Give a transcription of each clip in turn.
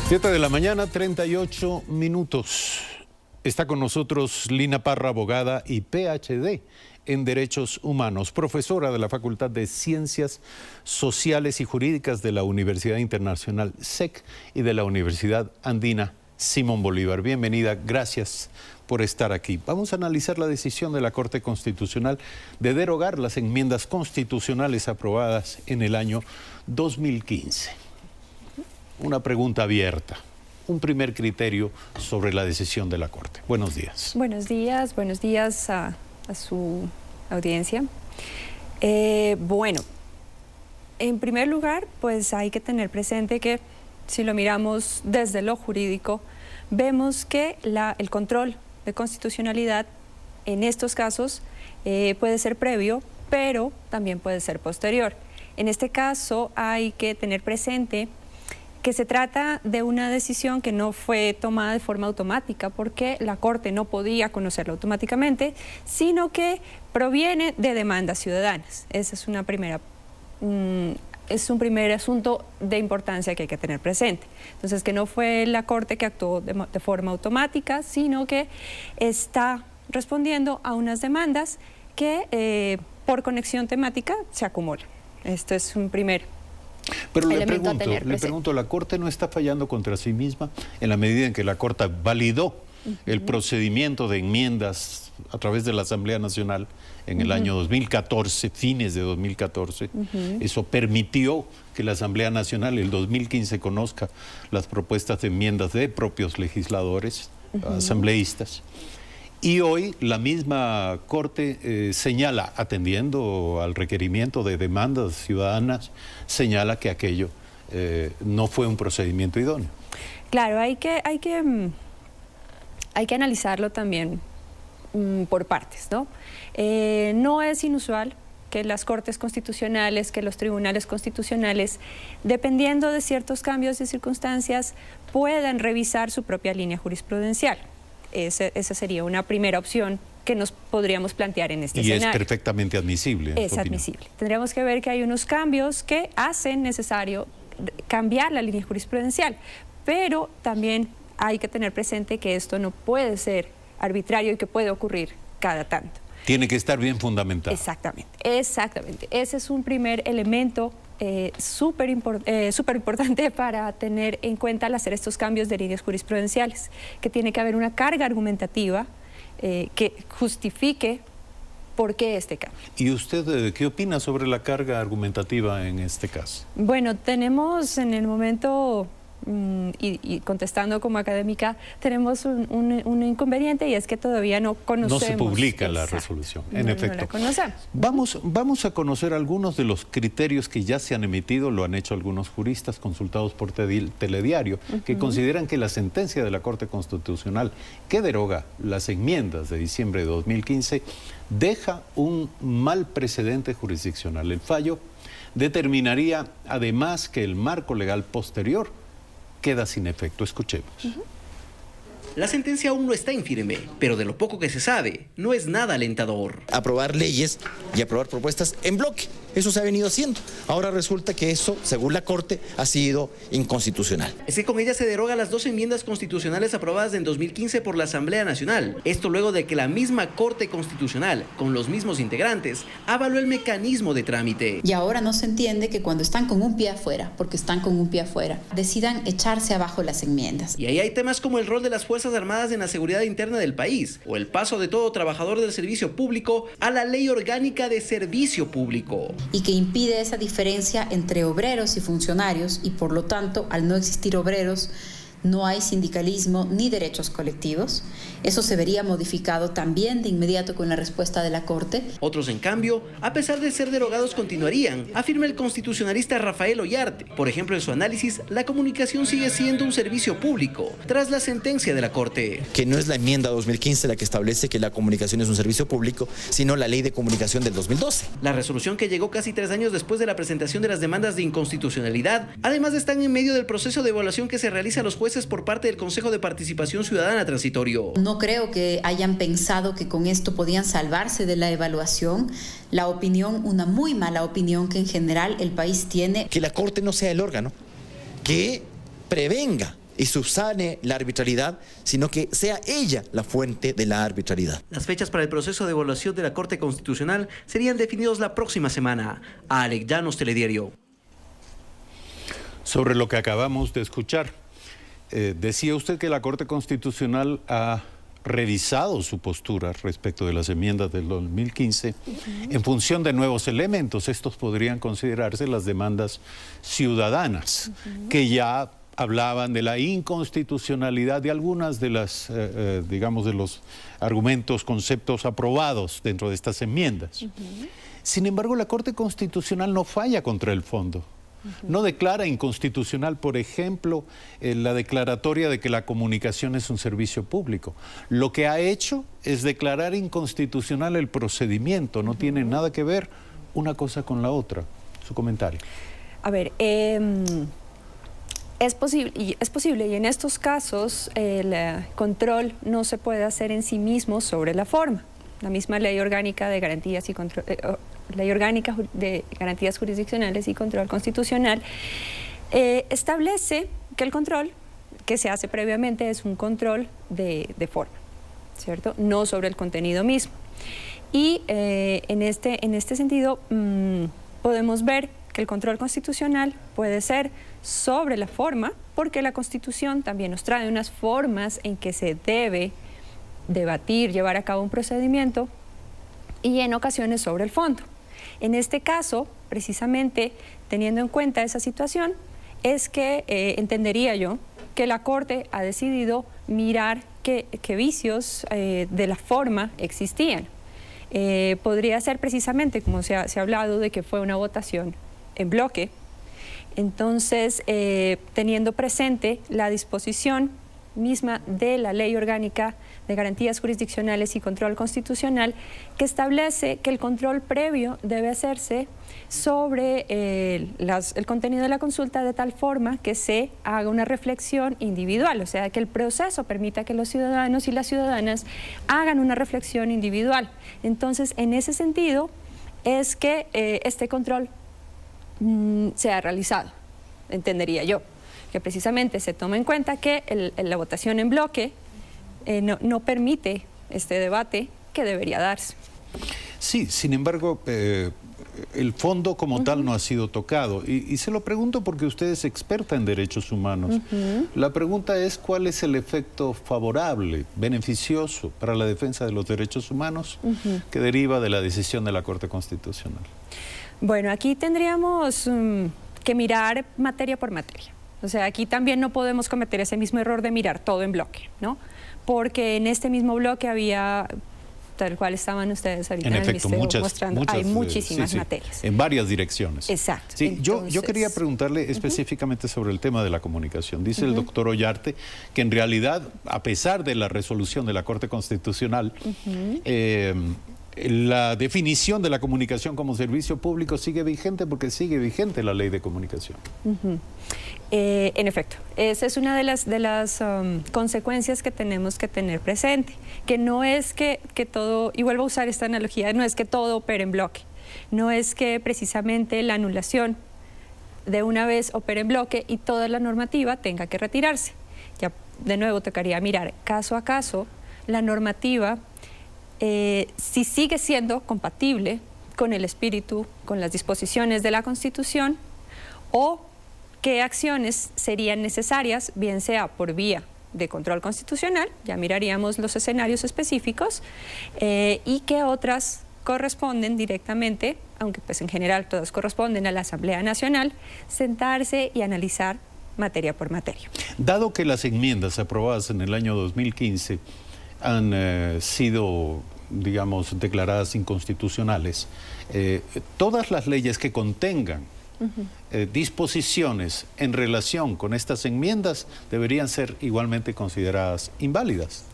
7 de la mañana, 38 minutos. Está con nosotros Lina Parra, abogada y PhD en Derechos Humanos, profesora de la Facultad de Ciencias Sociales y Jurídicas de la Universidad Internacional SEC y de la Universidad Andina Simón Bolívar. Bienvenida, gracias por estar aquí. Vamos a analizar la decisión de la Corte Constitucional de derogar las enmiendas constitucionales aprobadas en el año 2015. Una pregunta abierta, un primer criterio sobre la decisión de la Corte. Buenos días. Buenos días a su audiencia. Bueno, en primer lugar, pues hay que tener presente que si lo miramos desde lo jurídico, vemos que el control de constitucionalidad en estos casos puede ser previo, pero también puede ser posterior. En este caso hay que tener presente que se trata de una decisión que no fue tomada de forma automática porque la Corte no podía conocerla automáticamente, sino que proviene de demandas ciudadanas. Esa es es un primer asunto de importancia que hay que tener presente. Entonces, que no fue la Corte que actuó de forma automática, sino que está respondiendo a unas demandas que por conexión temática se acumulan. Esto es un primer Pero le pregunto, ¿la Corte no está fallando contra sí misma en la medida en que la Corte validó el procedimiento de enmiendas a través de la Asamblea Nacional en el año 2014, fines de 2014? Eso permitió que la Asamblea Nacional el 2015 conozca las propuestas de enmiendas de propios legisladores, asambleístas. Y hoy la misma Corte señala, atendiendo al requerimiento de demandas ciudadanas, señala que aquello no fue un procedimiento idóneo. Claro, hay que analizarlo también por partes, ¿no? No es inusual que las Cortes Constitucionales, que los tribunales constitucionales, dependiendo de ciertos cambios de circunstancias, puedan revisar su propia línea jurisprudencial. Esa sería una primera opción que nos podríamos plantear en este escenario. Y es perfectamente admisible. Es admisible. Tendríamos que ver que hay unos cambios que hacen necesario cambiar la línea jurisprudencial, pero también hay que tener presente que esto no puede ser arbitrario y que puede ocurrir cada tanto. Tiene que estar bien fundamentado. Exactamente. Ese es un primer elemento súper importante para tener en cuenta al hacer estos cambios de líneas jurisprudenciales, que tiene que haber una carga argumentativa que justifique por qué este cambio. ¿Y usted qué opina sobre la carga argumentativa en este caso? Bueno, tenemos en el momento, y contestando como académica, tenemos un inconveniente, y es que todavía no conocemos. No se publica la resolución, en efecto. No la conocemos. Vamos a conocer algunos de los criterios que ya se han emitido, lo han hecho algunos juristas consultados por Telediario, que consideran que la sentencia de la Corte Constitucional que deroga las enmiendas de diciembre de 2015 deja un mal precedente jurisdiccional. El fallo determinaría además que el marco legal posterior queda sin efecto. Escuchemos. La sentencia aún no está en firme, pero de lo poco que se sabe, no es nada alentador. Aprobar leyes y aprobar propuestas en bloque, eso se ha venido haciendo. Ahora resulta que eso, según la Corte, ha sido inconstitucional. Es que con ella se deroga las dos enmiendas constitucionales aprobadas en 2015 por la Asamblea Nacional. Esto luego de que la misma Corte Constitucional, con los mismos integrantes, avaló el mecanismo de trámite. Y ahora no se entiende que cuando están con un pie afuera, porque están con un pie afuera, decidan echarse abajo las enmiendas. Y ahí hay temas como el rol de las Fuerzas Armadas en la seguridad interna del país, o el paso de todo trabajador del servicio público a la Ley Orgánica de Servicio Público. Y que impide esa diferencia entre obreros y funcionarios, y por lo tanto, al no existir obreros, no hay sindicalismo ni derechos colectivos. Eso se vería modificado también de inmediato con la respuesta de la Corte. Otros, en cambio, a pesar de ser derogados, continuarían, afirma el constitucionalista Rafael Ollarte. Por ejemplo, en su análisis, la comunicación sigue siendo un servicio público, tras la sentencia de la Corte. Que no es la enmienda 2015 la que establece que la comunicación es un servicio público, sino la Ley de Comunicación del 2012. La resolución, que llegó casi 3 años después de la presentación de las demandas de inconstitucionalidad, además están en medio del proceso de evaluación que se realiza a los jueces por parte del Consejo de Participación Ciudadana Transitorio. No creo que hayan pensado que con esto podían salvarse de la evaluación. La opinión, una muy mala opinión que en general el país tiene. Que la Corte no sea el órgano que prevenga y subsane la arbitrariedad, sino que sea ella la fuente de la arbitrariedad. Las fechas para el proceso de evaluación de la Corte Constitucional serían definidos la próxima semana. Alex Llanos, Telediario. Sobre lo que acabamos de escuchar, decía usted que la Corte Constitucional ha revisado su postura respecto de las enmiendas del 2015 en función de nuevos elementos. Estos podrían considerarse las demandas ciudadanas, que ya hablaban de la inconstitucionalidad de algunas de las, digamos, de los argumentos, conceptos aprobados dentro de estas enmiendas. Sin embargo, la Corte Constitucional no falla contra el fondo. No declara inconstitucional, por ejemplo, la declaratoria de que la comunicación es un servicio público. Lo que ha hecho es declarar inconstitucional el procedimiento. No tiene nada que ver una cosa con la otra. Su comentario. A ver, es posible y en estos casos el control no se puede hacer en sí mismo sobre la forma. La misma Ley Orgánica de Garantías y Control, Ley Orgánica de Garantías Jurisdiccionales y Control Constitucional establece que el control que se hace previamente es un control de forma, ¿cierto? No sobre el contenido mismo. Y en este sentido podemos ver que el control constitucional puede ser sobre la forma, porque la Constitución también nos trae unas formas en que se debe debatir, llevar a cabo un procedimiento, y en ocasiones sobre el fondo. En este caso, precisamente teniendo en cuenta esa situación, es que entendería yo que la Corte ha decidido mirar qué vicios de la forma existían. Podría ser precisamente, como se ha hablado, de que fue una votación en bloque. Entonces, teniendo presente la disposición misma de la Ley Orgánica de Garantías Jurisdiccionales y Control Constitucional, que establece que el control previo debe hacerse sobre el contenido de la consulta de tal forma que se haga una reflexión individual, o sea, que el proceso permita que los ciudadanos y las ciudadanas hagan una reflexión individual. Entonces, en ese sentido, es que este control se ha realizado, entendería yo, que precisamente se toma en cuenta que la votación en bloque no permite este debate que debería darse. Sí, sin embargo, el fondo como tal no ha sido tocado. Y se lo pregunto porque usted es experta en derechos humanos. La pregunta es, ¿cuál es el efecto favorable, beneficioso para la defensa de los derechos humanos que deriva de la decisión de la Corte Constitucional? Bueno, aquí tendríamos que mirar materia por materia. O sea, aquí también no podemos cometer ese mismo error de mirar todo en bloque, ¿no? Porque en este mismo bloque había, tal cual estaban ustedes ahorita en el ministerio mostrando, hay muchísimas materias. En varias direcciones. Exacto. Sí, entonces, yo quería preguntarle específicamente sobre el tema de la comunicación. Dice el doctor Ollarte que en realidad, a pesar de la resolución de la Corte Constitucional, la definición de la comunicación como servicio público sigue vigente porque sigue vigente la Ley de Comunicación. En efecto, esa es una de las consecuencias que tenemos que tener presente, que no es que todo, y vuelvo a usar esta analogía, no es que todo opere en bloque, no es que precisamente la anulación de una vez opere en bloque y toda la normativa tenga que retirarse. Ya de nuevo tocaría mirar caso a caso la normativa, si sigue siendo compatible con el espíritu, con las disposiciones de la Constitución, o qué acciones serían necesarias, bien sea por vía de control constitucional, ya miraríamos los escenarios específicos, y qué otras corresponden directamente, aunque pues en general todas corresponden a la Asamblea Nacional, sentarse y analizar materia por materia. Dado que las enmiendas aprobadas en el año 2015 han sido, digamos, declaradas inconstitucionales, todas las leyes que contengan disposiciones en relación con estas enmiendas deberían ser igualmente consideradas inválidas.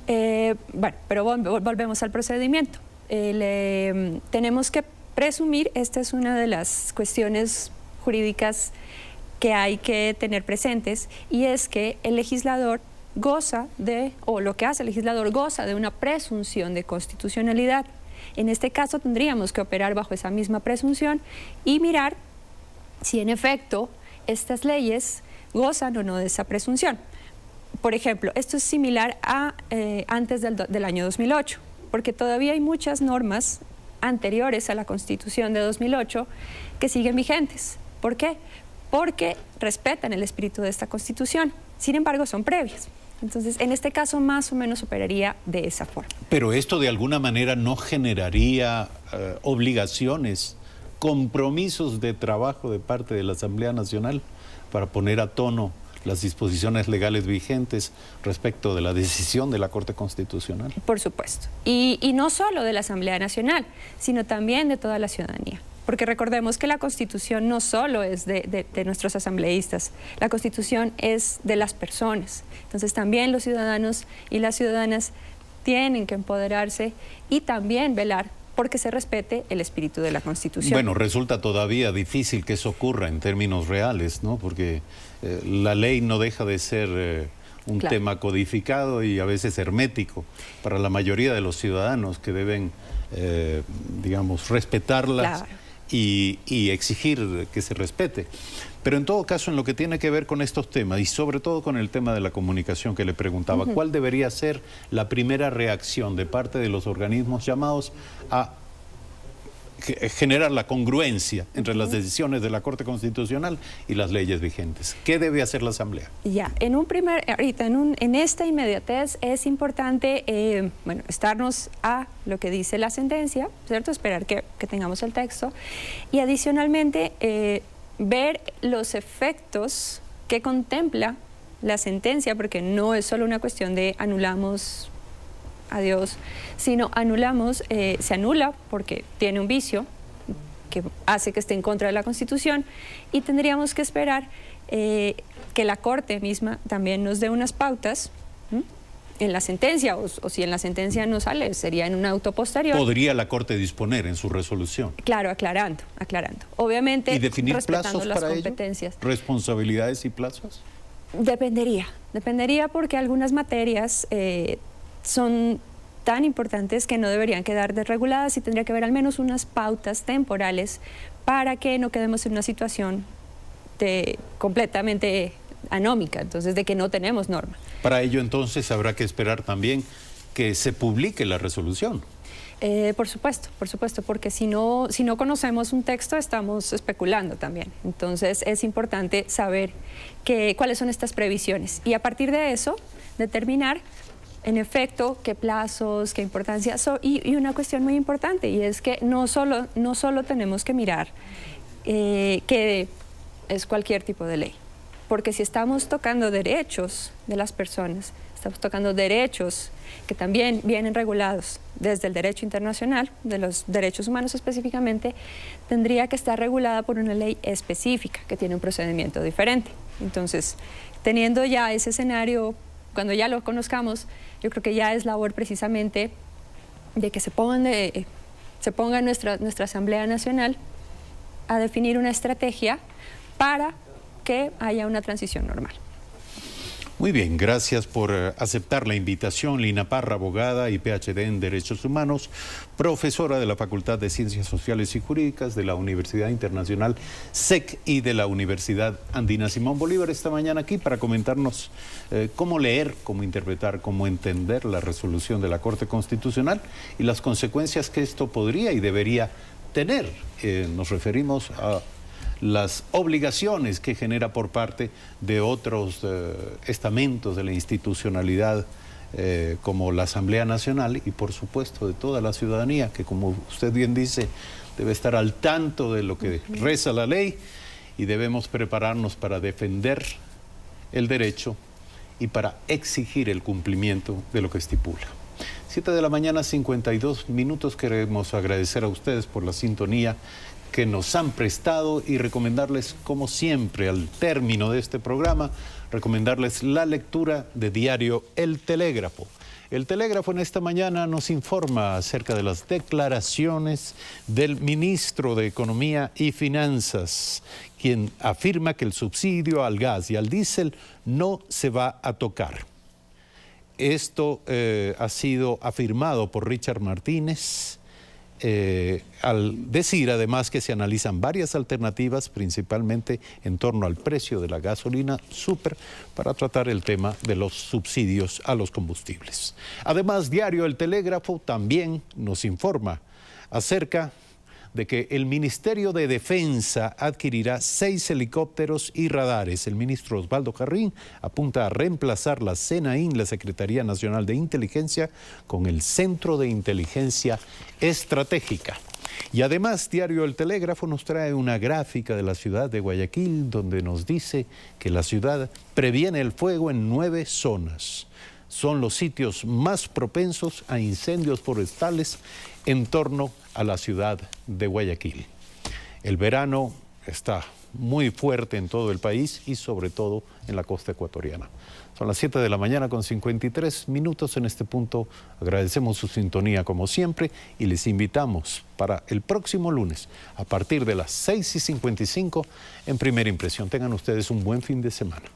Bueno, pero volvemos al procedimiento. Tenemos que presumir, esta es una de las cuestiones jurídicas que hay que tener presentes, y es que el legislador goza de, o lo que hace el legislador goza de una presunción de constitucionalidad. En este caso tendríamos que operar bajo esa misma presunción y mirar si en efecto estas leyes gozan o no de esa presunción. Por ejemplo, esto es similar a antes del año 2008, porque todavía hay muchas normas anteriores a la Constitución de 2008 que siguen vigentes. ¿Por qué? Porque respetan el espíritu de esta Constitución, sin embargo son previas. Entonces, en este caso más o menos operaría de esa forma. Pero esto de alguna manera no generaría obligaciones, compromisos de trabajo de parte de la Asamblea Nacional para poner a tono las disposiciones legales vigentes respecto de la decisión de la Corte Constitucional. Por supuesto. Y no solo de la Asamblea Nacional, sino también de toda la ciudadanía. Porque recordemos que la Constitución no solo es de nuestros asambleístas, la Constitución es de las personas. Entonces también los ciudadanos y las ciudadanas tienen que empoderarse y también velar porque se respete el espíritu de la Constitución. Bueno, resulta todavía difícil que eso ocurra en términos reales, ¿no? Porque la ley no deja de ser un tema codificado y a veces hermético para la mayoría de los ciudadanos que deben, digamos, respetarlas y exigir que se respete. Pero en todo caso, en lo que tiene que ver con estos temas y sobre todo con el tema de la comunicación que le preguntaba, ¿cuál debería ser la primera reacción de parte de los organismos llamados a generar la congruencia entre las decisiones de la Corte Constitucional y las leyes vigentes? ¿Qué debe hacer la Asamblea? Ya, en esta inmediatez es importante, estarnos a lo que dice la sentencia, ¿cierto? Esperar que tengamos el texto y adicionalmente ver los efectos que contempla la sentencia, porque no es solo una cuestión de anulamos, adiós, sino se anula porque tiene un vicio que hace que esté en contra de la Constitución y tendríamos que esperar que la Corte misma también nos dé unas pautas en la sentencia o si en la sentencia no sale, sería en un auto posterior. ¿Podría la Corte disponer en su resolución? Claro, aclarando. Obviamente, ¿Y definir respetando plazos las para competencias. ello? ¿Responsabilidades y plazos? Dependería porque algunas materias son tan importantes que no deberían quedar desreguladas y tendría que haber al menos unas pautas temporales para que no quedemos en una situación completamente anómica, entonces de que no tenemos norma. Para ello entonces habrá que esperar también que se publique la resolución. Por supuesto, porque si no conocemos un texto estamos especulando también. Entonces es importante saber cuáles son estas previsiones y a partir de eso determinar en efecto qué plazos, qué importancia y una cuestión muy importante y es que no solo tenemos que mirar que es cualquier tipo de ley, porque si estamos tocando derechos de las personas, estamos tocando derechos que también vienen regulados desde el derecho internacional, de los derechos humanos específicamente, tendría que estar regulada por una ley específica que tiene un procedimiento diferente. Entonces, teniendo ya ese escenario, cuando ya lo conozcamos, yo creo que ya es labor precisamente de que se ponga nuestra Asamblea Nacional a definir una estrategia para que haya una transición normal. Muy bien, gracias por aceptar la invitación. Lina Parra, abogada y PhD en Derechos Humanos, profesora de la Facultad de Ciencias Sociales y Jurídicas de la Universidad Internacional SEC y de la Universidad Andina Simón Bolívar, esta mañana aquí para comentarnos cómo leer, cómo interpretar, cómo entender la resolución de la Corte Constitucional y las consecuencias que esto podría y debería tener. Nos referimos a las obligaciones que genera por parte de otros estamentos de la institucionalidad como la Asamblea Nacional y por supuesto de toda la ciudadanía que, como usted bien dice, debe estar al tanto de lo que reza la ley y debemos prepararnos para defender el derecho y para exigir el cumplimiento de lo que estipula. 7 de la mañana, 52 minutos. Queremos agradecer a ustedes por la sintonía que nos han prestado y recomendarles, como siempre, al término de este programa, recomendarles la lectura de diario El Telégrafo. El Telégrafo en esta mañana nos informa acerca de las declaraciones del ministro de Economía y Finanzas, quien afirma que el subsidio al gas y al diésel no se va a tocar. Esto ha sido afirmado por Richard Martínez, al decir además que se analizan varias alternativas, principalmente en torno al precio de la gasolina súper, para tratar el tema de los subsidios a los combustibles. Además, diario El Telégrafo también nos informa acerca de que el Ministerio de Defensa adquirirá 6 helicópteros y radares. El ministro Osvaldo Carrín apunta a reemplazar la CENAIN, la Secretaría Nacional de Inteligencia, con el Centro de Inteligencia Estratégica. Y además, diario El Telégrafo nos trae una gráfica de la ciudad de Guayaquil, donde nos dice que la ciudad previene el fuego en 9 zonas. Son los sitios más propensos a incendios forestales en torno a la ciudad de Guayaquil. El verano está muy fuerte en todo el país y sobre todo en la costa ecuatoriana. Son las 7 de la mañana con 53 minutos en este punto. Agradecemos su sintonía como siempre y les invitamos para el próximo lunes a partir de las 6:55 en Primera Impresión. Tengan ustedes un buen fin de semana.